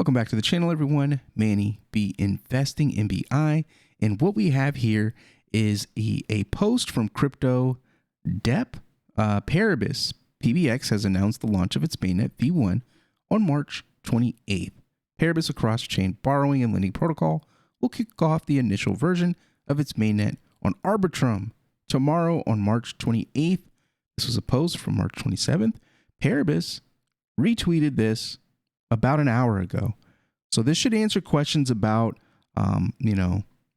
Welcome back to the channel, everyone. Manny B Investing MBI, and what we have here is a post from Crypto Dep. Paribus PBX has announced the launch of its mainnet V1 on March 28th. Paribus, a cross-chain borrowing and lending protocol, will kick off the initial version of its mainnet on Arbitrum tomorrow on March 28th. This was a post from March 27th. Paribus retweeted this about an hour ago. So this should answer questions about,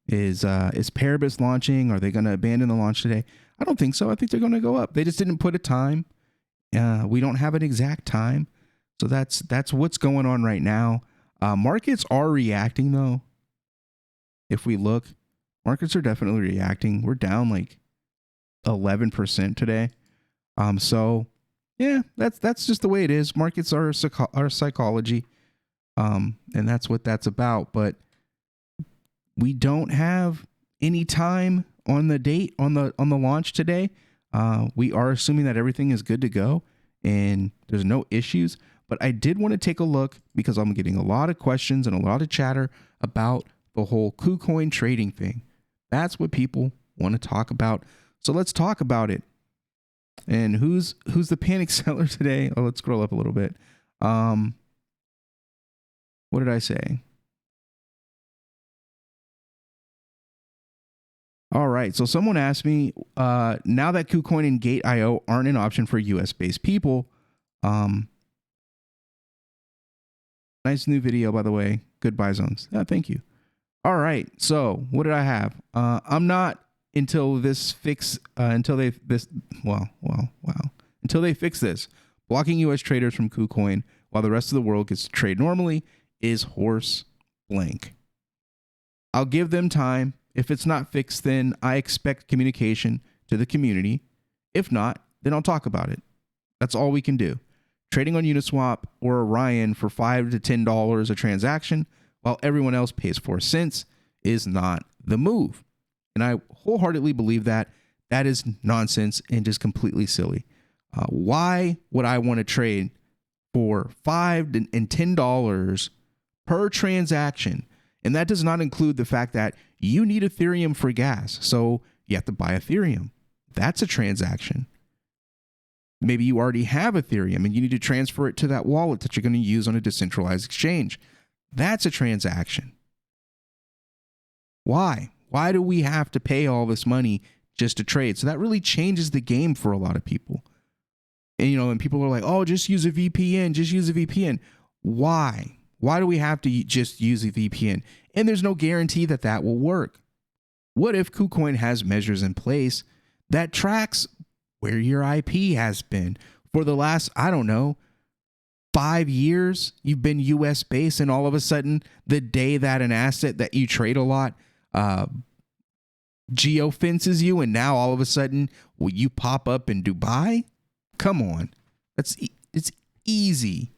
is Paribus launching? Are they going to abandon the launch today? I don't think so. I think they're going to go up. They just didn't put a time. We don't have an exact time. So that's what's going on right now. Markets are reacting though. If we look, markets are definitely reacting. We're down like 11% today. So yeah, that's just the way it is. Markets are psychology. And that's what that's about. But we don't have any time on the date on the launch today. We are assuming that everything is good to go and there's no issues. But I did want to take a look because I'm getting a lot of questions and a lot of chatter about the whole Kucoin trading thing. That's what people want to talk about. So let's talk about it. And who's the panic seller today? Oh, let's scroll up a little bit. What did I say? All right. So someone asked me, now that Kucoin and Gate.io aren't an option for US-based people. Nice new video, by the way. Good buy zones. Yeah, thank you. All right. So what did I have? I'm not until this fix, until they fix this. Blocking US traders from Kucoin while the rest of the world gets to trade normally is horse blank. I'll give them time. If it's not fixed, then I expect communication to the community. If not, then I'll talk about it. That's all we can do. Trading on Uniswap or Orion for $5 to $10 a transaction while everyone else pays 4 cents is not the move. And I wholeheartedly believe that that is nonsense and just completely silly. Why would I want to trade for $5 and $10 per transaction? And that does not include the fact that you need Ethereum for gas. So you have to buy Ethereum. That's a transaction. Maybe you already have Ethereum and you need to transfer it to that wallet that you're going to use on a decentralized exchange. That's a transaction. Why? Why do we have to pay all this money just to trade? So that really changes the game for a lot of people. And, and people are like, oh, just use a VPN, just use a VPN. Why? Why do we have to just use a VPN? And there's no guarantee that that will work. What if Kucoin has measures in place that tracks where your IP has been for the last, 5 years? You've been US based, and all of a sudden, the day that an asset that you trade a lot geofences you, and now all of a sudden, will you pop up in Dubai? Come on. It's easy,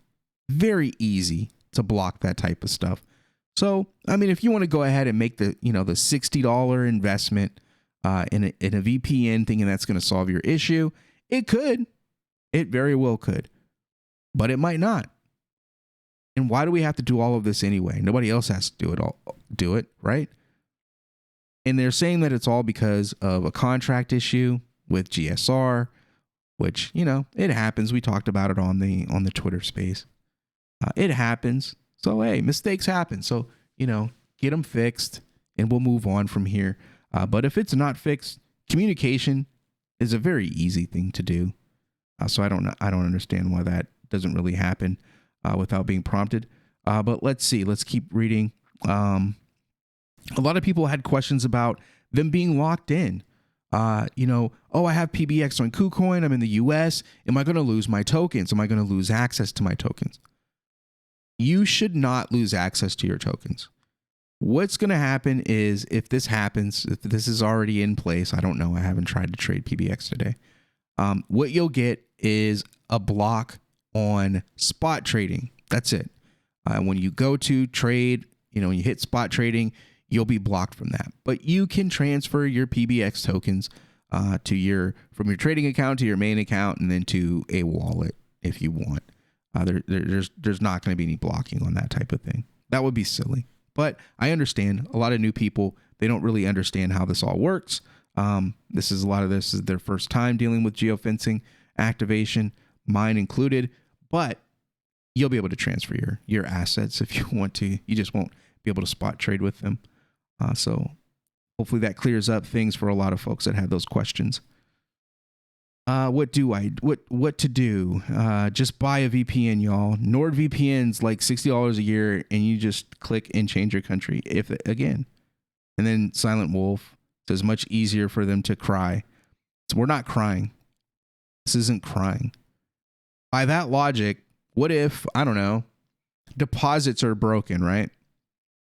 very easy to block that type of stuff. So, if you want to go ahead and make the $60 investment in a VPN thinking that's going to solve your issue, it could. It very well could. But it might not. And why do we have to do all of this anyway? Nobody else has to do it, right? And they're saying that it's all because of a contract issue with GSR, which, it happens. We talked about it on the Twitter space. It happens. So, hey, mistakes happen. So, get them fixed and we'll move on from here. But if it's not fixed, communication is a very easy thing to do. So I don't understand why that doesn't really happen without being prompted. But let's see. Let's keep reading. A lot of people had questions about them being locked in. I have PBX on Kucoin. I'm in the US. Am I going to lose my tokens? Am I going to lose access to my tokens? You should not lose access to your tokens. What's going to happen is if this happens, if this is already in place, I don't know. I haven't tried to trade PBX today. What you'll get is a block on spot trading. That's it. When you go to trade, when you hit spot trading, you'll be blocked from that. But you can transfer your PBX tokens from your trading account to your main account and then to a wallet if you want. There's not going to be any blocking on that type of thing. That would be silly. But I understand a lot of new people, they don't really understand how this all works. This is their first time dealing with geofencing activation, mine included, but you'll be able to transfer your assets if you want to. You just won't be able to spot trade with them. So hopefully that clears up things for a lot of folks that had those questions. What to do? Just buy a VPN, y'all. NordVPN's like $60 a year, and you just click and change your country. And then Silent Wolf says much easier for them to cry. So we're not crying. This isn't crying. By that logic, what if, I don't know, deposits are broken, right?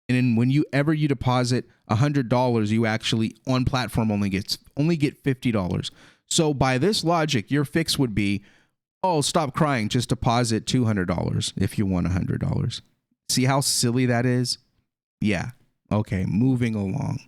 And then when you deposit $100, you actually on platform only get $50. So by this logic, your fix would be, oh, stop crying, just deposit $200 if you want $100. See how silly that is? Yeah. Okay, moving along.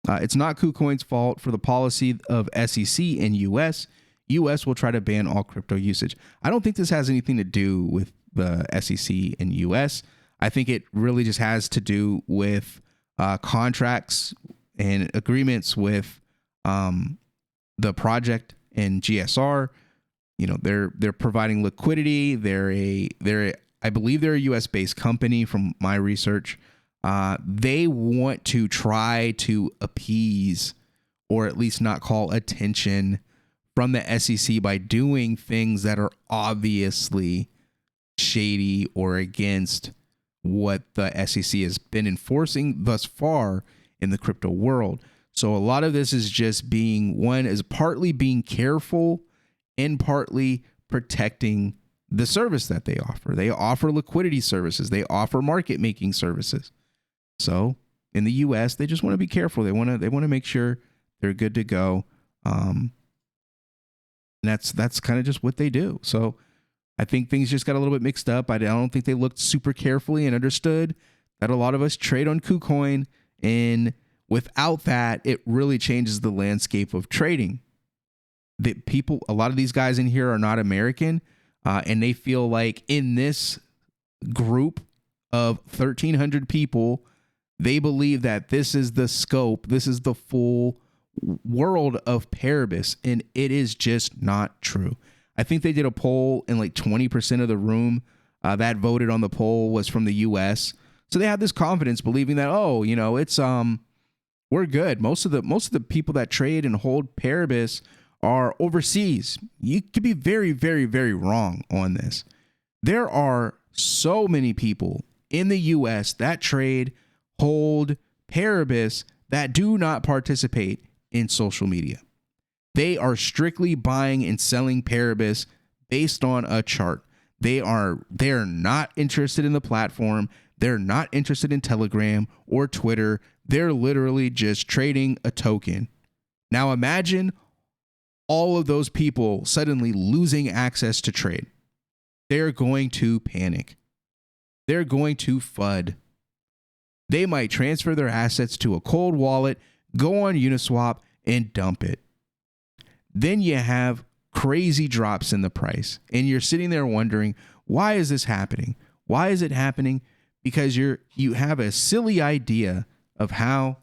It's not KuCoin's fault for the policy of SEC and US. US will try to ban all crypto usage. I don't think this has anything to do with the SEC and US. I think it really just has to do with contracts and agreements with the project and GSR. You know, they're providing liquidity. I believe they're a US based company from my research. They want to try to appease or at least not call attention from the SEC by doing things that are obviously shady or against what the SEC has been enforcing thus far in the crypto world. So a lot of this is just partly being careful and partly protecting the service that they offer. They offer liquidity services. They offer market making services. So in the US, they just want to be careful. They want to make sure they're good to go. And that's kind of just what they do. So I think things just got a little bit mixed up. I don't think they looked super carefully and understood that a lot of us trade on KuCoin, and without that, it really changes the landscape of trading. A lot of these guys in here are not American, and they feel like in this group of 1,300 people, they believe that this is the scope, this is the full world of Paribus, and it is just not true. I think they did a poll, and like 20% of the room that voted on the poll was from the US. So they have this confidence, believing that, it's we're good. Most of the people that trade and hold Paribus are overseas. You could be very, very, very wrong on this. There are so many people in the US that trade, hold Paribus, that do not participate in social media. They are strictly buying and selling Paribus based on a chart. They're not interested in the platform. They're not interested in Telegram or Twitter. They're literally just trading a token. Now imagine all of those people suddenly losing access to trade. They're going to panic. They're going to FUD. They might transfer their assets to a cold wallet, go on Uniswap, and dump it. Then you have crazy drops in the price, and you're sitting there wondering, why is this happening? Why is it happening? Because you have a silly idea of how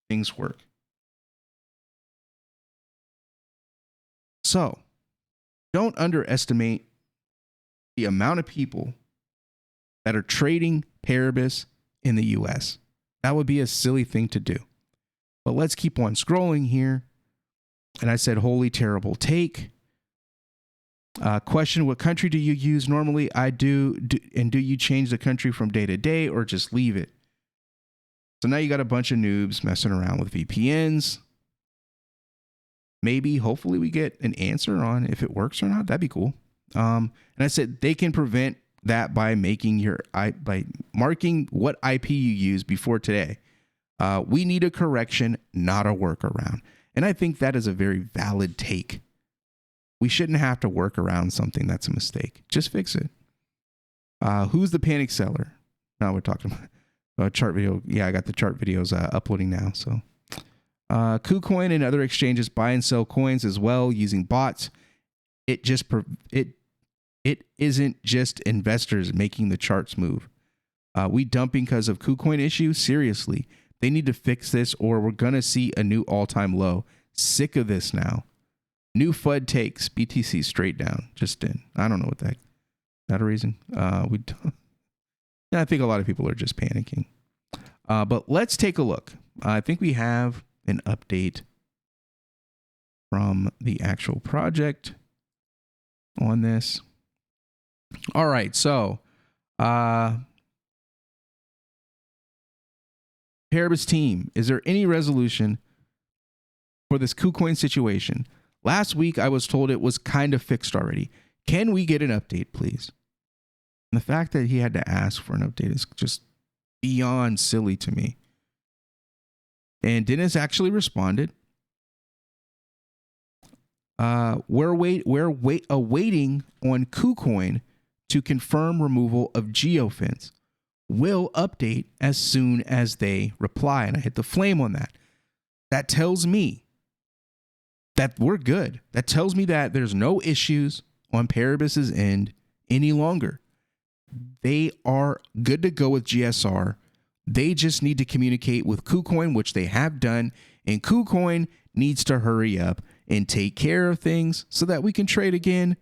things work. So, don't underestimate the amount of people that are trading Paribus in the US. That would be a silly thing to do. But let's keep on scrolling here. And I said, holy terrible take. Question, what country do you use normally? I do. And do you change the country from day to day or just leave it? So now you got a bunch of noobs messing around with VPNs. Maybe, hopefully we get an answer on if it works or not. That'd be cool. And I said they can prevent that by marking what IP you use before today. We need a correction, not a workaround. And I think that is a very valid take. We shouldn't have to work around something that's a mistake. Just fix it. Who's the panic seller? Now we're talking about chart video. Yeah, I got the chart videos uploading now. So KuCoin and other exchanges buy and sell coins as well using bots. It It isn't just investors making the charts move. We dumping because of KuCoin issue? Seriously, they need to fix this or we're going to see a new all-time low. Sick of this now. New FUD takes BTC straight down. Just in. I don't know what that. Not a reason. I think a lot of people are just panicking. But let's take a look. I think we have an update from the actual project on this. All right, so Paribus team, is there any resolution for this KuCoin situation? Last week, I was told it was kind of fixed already. Can we get an update, please? And the fact that he had to ask for an update is just beyond silly to me. And Dennis actually responded. We're awaiting on KuCoin to confirm removal of geofence. Will update as soon as they reply. And I hit the flame on that. That tells me that we're good. That tells me that there's no issues on Paribus's end any longer. They are good to go with GSR. They just need to communicate with KuCoin, which they have done. And KuCoin needs to hurry up and take care of things so that we can trade again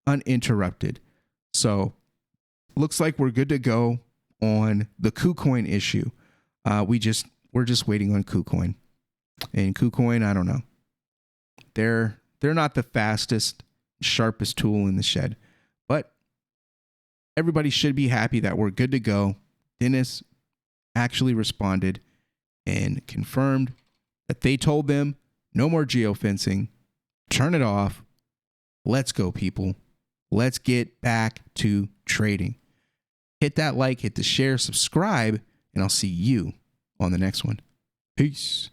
uninterrupted. So looks like we're good to go on the KuCoin issue. We're just waiting on KuCoin. And KuCoin, I don't know. They're not the fastest, sharpest tool in the shed. But everybody should be happy that we're good to go. Dennis actually responded and confirmed that they told them no more geofencing. Turn it off. Let's go, people. Let's get back to trading. Hit that like, hit the share, subscribe, and I'll see you on the next one. Peace.